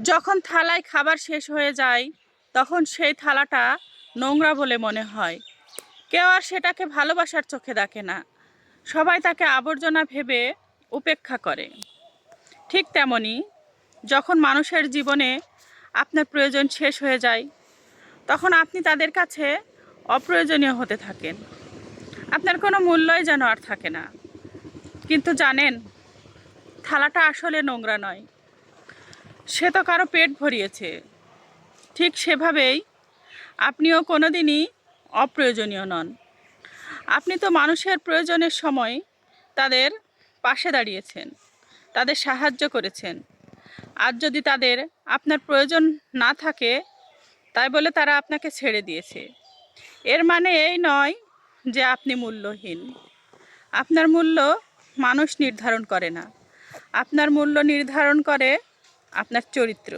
যখন থালায় খাবার শেষ হয়ে যায় তখন সেই থালাটা নোংরা বলে মনে হয়। কেউ আর সেটাকে ভালোবাসার চোখে দেখে না, সবাই তাকে আবর্জনা ভেবে উপেক্ষা করে। ঠিক তেমনি যখন মানুষের জীবনে আপনার প্রয়োজন শেষ হয়ে যায় তখন আপনি তাদের কাছে অপ্রয়োজনীয় হতে থাকেন, আপনার কোনো মূল্যই যেন আর থাকে না। কিন্তু জানেন, থালাটা আসলে নোংরা নয়, সে তো কারো পেট ভরিয়েছে। ঠিক সেভাবেই আপনিও কোনো দিনই অপ্রয়োজনীয় নন। আপনি তো মানুষের প্রয়োজনের সময় তাদের পাশে দাঁড়িয়েছেন, তাদের সাহায্য করেছেন। আর যদি তাদের আপনার প্রয়োজন না থাকে তাই বলে তারা আপনাকে ছেড়ে দিয়েছে, এর মানে এই নয় যে আপনি মূল্যহীন। আপনার মূল্য মানুষ নির্ধারণ করে না, আপনার মূল্য নির্ধারণ করে আপনার চরিত্র।